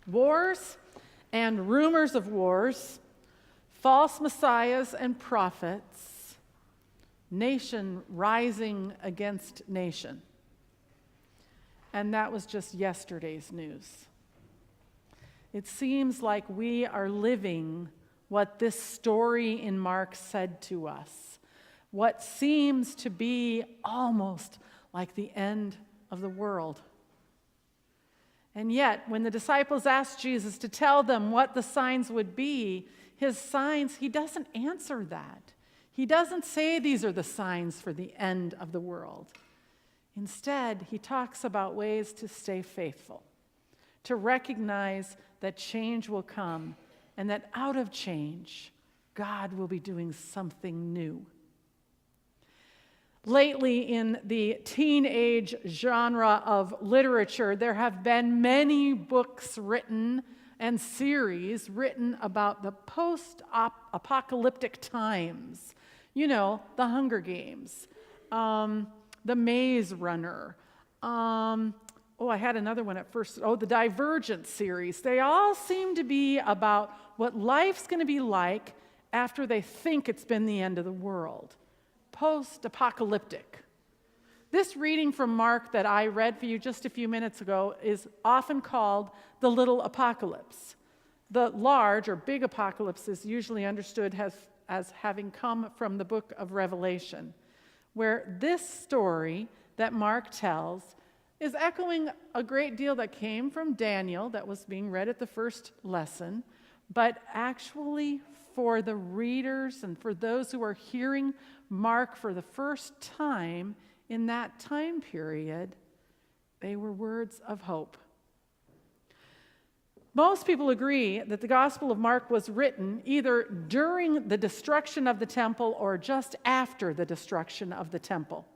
Wars and rumors of wars, false messiahs and prophets, nation rising against nation. And that was just yesterday's news. It seems like we are living what this story in Mark said to us, what seems to be almost like the end of the world. And yet, when the disciples asked Jesus to tell them what the signs would be, his signs, he doesn't answer that. He doesn't say these are the signs for the end of the world. Instead, he talks about ways to stay faithful, to recognize that change will come, and that out of change, God will be doing something new. Lately, in the teenage genre of literature, there have been many books written and series written about the post-apocalyptic times. You know, The Hunger Games, The Maze Runner. I had another one at first. The Divergent series. They all seem to be about what life's going to be like after they think it's been the end of the world. Post-apocalyptic. This reading from Mark that I read for you just a few minutes ago is often called the little apocalypse. The large or big apocalypse is usually understood as having come from the book of Revelation, where this story that Mark tells is echoing a great deal that came from Daniel that was being read at the first lesson, but actually for the readers and for those who are hearing Mark for the first time in that time period, they were words of hope. Most people agree that the Gospel of Mark was written either during the destruction of the temple or just after the destruction of the temple.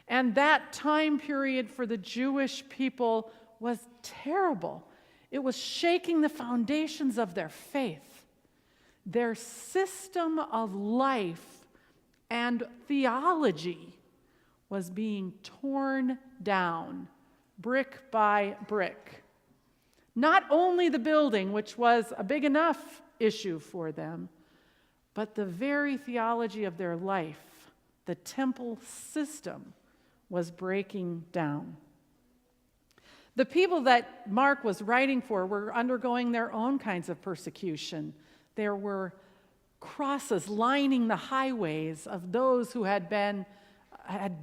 And that time period for the Jewish people was terrible. It was shaking the foundations of their faith. Their system of life and theology was being torn down, brick by brick. Not only the building, which was a big enough issue for them, but the very theology of their life, the temple system, was breaking down. The people that Mark was writing for were undergoing their own kinds of persecution. There were crosses lining the highways of those who had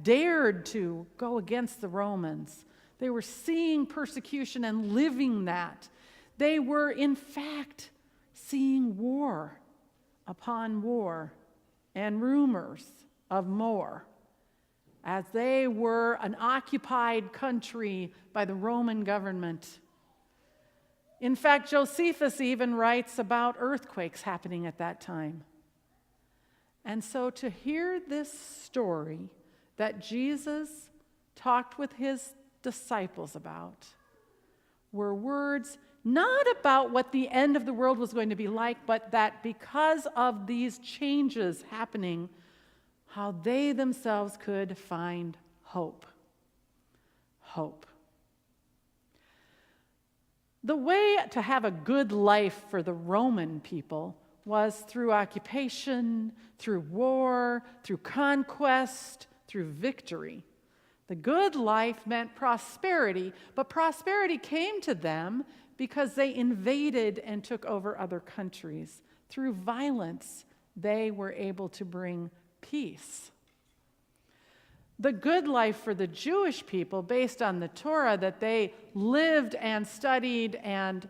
dared to go against the Romans. They were seeing persecution and living that. They were, in fact, seeing war upon war and rumors of more, as they were an occupied country by the Roman government. In fact, Josephus even writes about earthquakes happening at that time. And so to hear this story that Jesus talked with his disciples about were words not about what the end of the world was going to be like, but that because of these changes happening, how they themselves could find hope. Hope. The way to have a good life for the Roman people was through occupation, through war, through conquest, through victory. The good life meant prosperity, but prosperity came to them because they invaded and took over other countries. Through violence, they were able to bring peace. The good life for the Jewish people, based on the Torah that they lived and studied and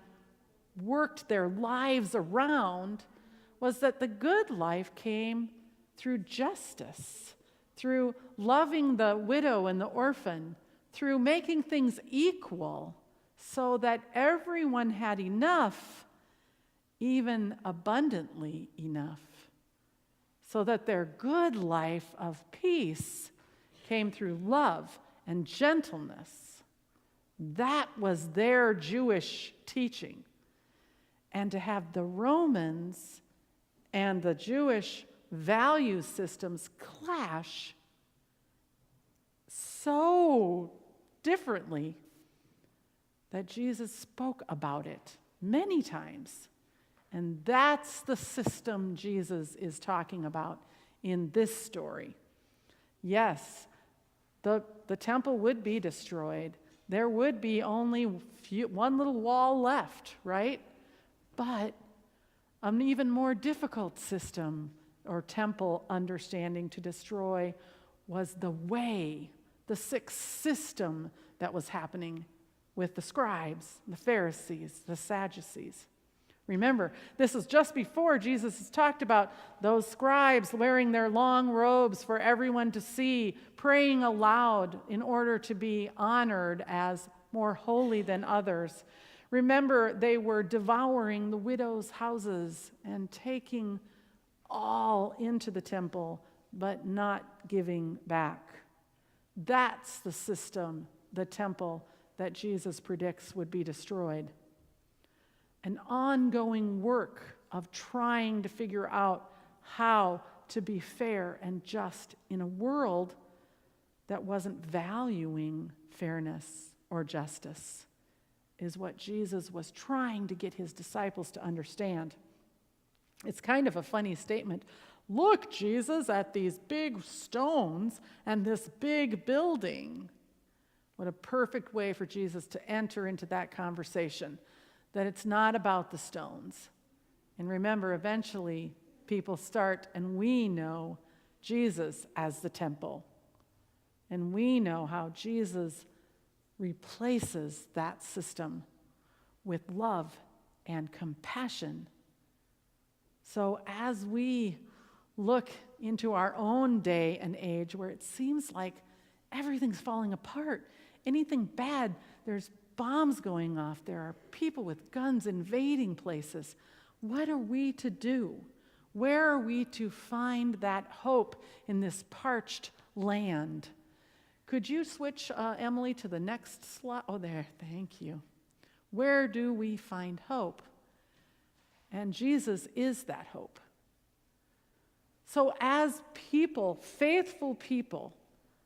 worked their lives around, was that the good life came through justice, through loving the widow and the orphan, through making things equal so that everyone had enough, even abundantly enough, so that their good life of peace came through love and gentleness. That was their Jewish teaching. And to have the Romans and the Jewish value systems clash so differently that Jesus spoke about it many times. And that's the system Jesus is talking about in this story. Yes, the temple would be destroyed. There would be only one little wall left, right? But an even more difficult system or temple understanding to destroy was the way, the sixth system that was happening with the scribes, the Pharisees, the Sadducees. Remember, this is just before Jesus has talked about those scribes wearing their long robes for everyone to see, praying aloud in order to be honored as more holy than others. Remember, they were devouring the widows' houses and taking all into the temple, but not giving back. That's the system, the temple, that Jesus predicts would be destroyed. An ongoing work of trying to figure out how to be fair and just in a world that wasn't valuing fairness or justice is what Jesus was trying to get his disciples to understand. It's kind of a funny statement. Look, Jesus, at these big stones and this big building. What a perfect way for Jesus to enter into that conversation. That it's not about the stones. And remember, eventually, people start, and we know Jesus as the temple. And we know how Jesus replaces that system with love and compassion. So as we look into our own day and age where it seems like everything's falling apart, anything bad, there's bombs going off, there are people with guns invading places. What are we to do? Where are we to find that hope in this parched land? Could you switch, Emily, to the next slide? Oh, there, thank you. Where do we find hope? And Jesus is that hope. So as people, faithful people,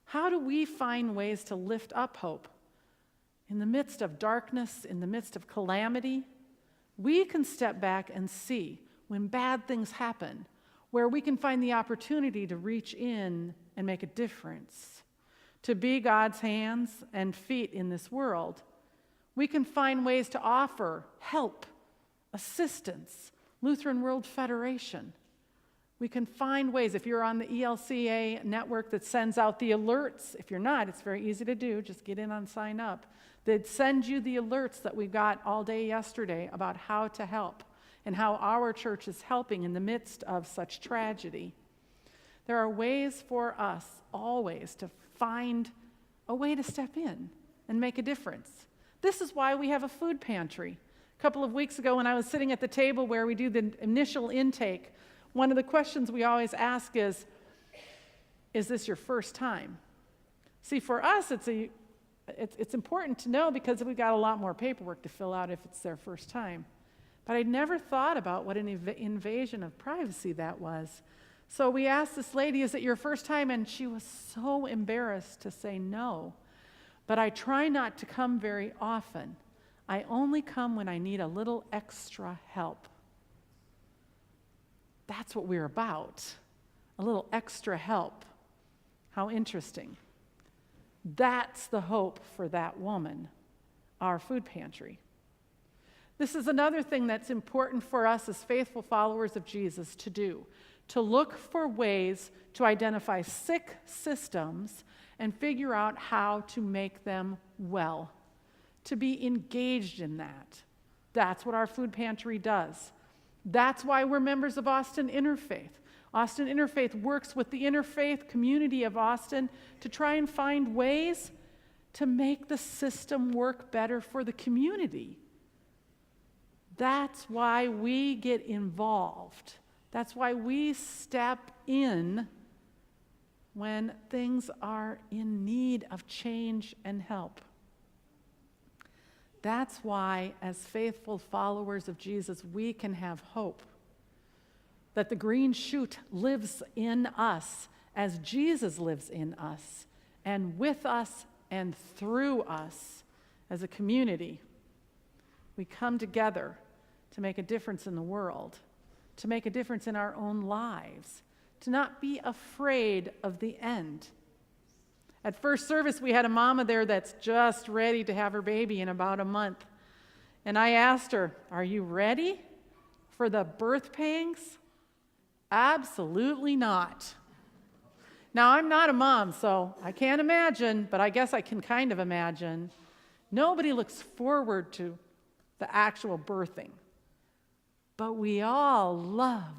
how do we find ways to lift up hope? In the midst of darkness, in the midst of calamity, we can step back and see when bad things happen, where we can find the opportunity to reach in and make a difference, to be God's hands and feet in this world. We can find ways to offer help, assistance, Lutheran World Federation. We can find ways, if you're on the ELCA network that sends out the alerts, if you're not, it's very easy to do, just get in and sign up. They'd send you the alerts that we got all day yesterday about how to help and how our church is helping in the midst of such tragedy. There are ways for us always to find a way to step in and make a difference. This is why we have a food pantry. A couple of weeks ago when I was sitting at the table where we do the initial intake, one of the questions we always ask is this your first time? See, for us, it's important to know because we've got a lot more paperwork to fill out if it's their first time. But I'd never thought about what an invasion of privacy that was. So we asked this lady, is it your first time? And she was so embarrassed to say no. But I try not to come very often. I only come when I need a little extra help. That's what we're about, a little extra help. How interesting. That's the hope for that woman, our food pantry. This is another thing that's important for us as faithful followers of Jesus to do, to look for ways to identify sick systems and figure out how to make them well, to be engaged in that. That's what our food pantry does. That's why we're members of Austin Interfaith. Austin Interfaith works with the interfaith community of Austin to try and find ways to make the system work better for the community. That's why we get involved. That's why we step in when things are in need of change and help. That's why, as faithful followers of Jesus, we can have hope that the green shoot lives in us as Jesus lives in us and with us and through us as a community. we come together to make a difference in the world, to make a difference in our own lives, to not be afraid of the end. At first service, we had a mama there that's just ready to have her baby in about a month. And I asked her, "Are you ready for the birth pangs?" "Absolutely not." Now, I'm not a mom, so I can't imagine, but I guess I can kind of imagine. Nobody looks forward to the actual birthing. But we all love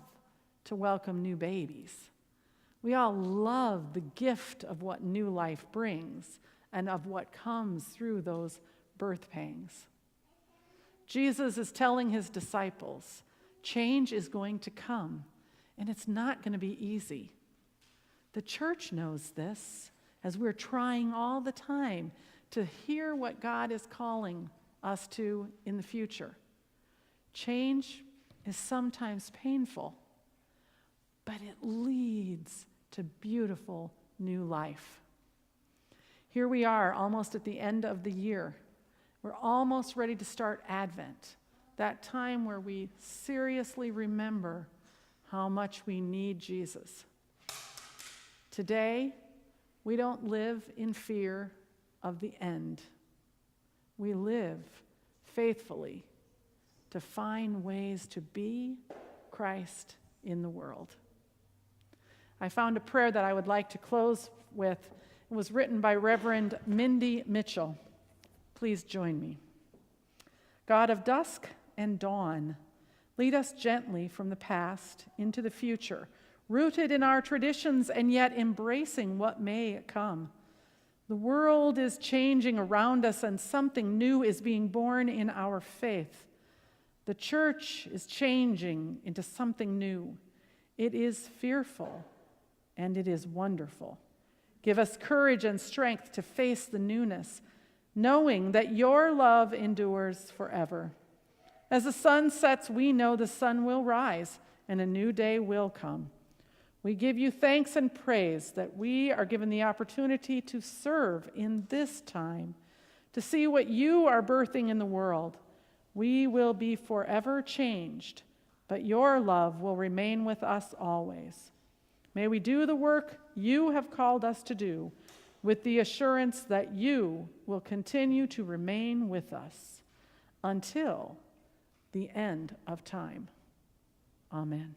to welcome new babies. We all love the gift of what new life brings and of what comes through those birth pangs. Jesus is telling his disciples, change is going to come, and it's not going to be easy. The church knows this, as we're trying all the time to hear what God is calling us to in the future. Change is sometimes painful, but it leads to beautiful new life. Here we are, almost at the end of the year. We're almost ready to start Advent, that time where we seriously remember how much we need Jesus. Today, we don't live in fear of the end. We live faithfully to find ways to be Christ in the world. I found a prayer that I would like to close with. It was written by Reverend Mindy Mitchell. Please join me. God of dusk and dawn, lead us gently from the past into the future, rooted in our traditions and yet embracing what may come. The world is changing around us and something new is being born in our faith. The church is changing into something new. It is fearful and it is wonderful. Give us courage and strength to face the newness, knowing that your love endures forever. As the sun sets, we know the sun will rise and a new day will come. We give you thanks and praise that we are given the opportunity to serve in this time, to see what you are birthing in the world. We will be forever changed, but your love will remain with us always. May we do the work you have called us to do with the assurance that you will continue to remain with us until the end of time. Amen.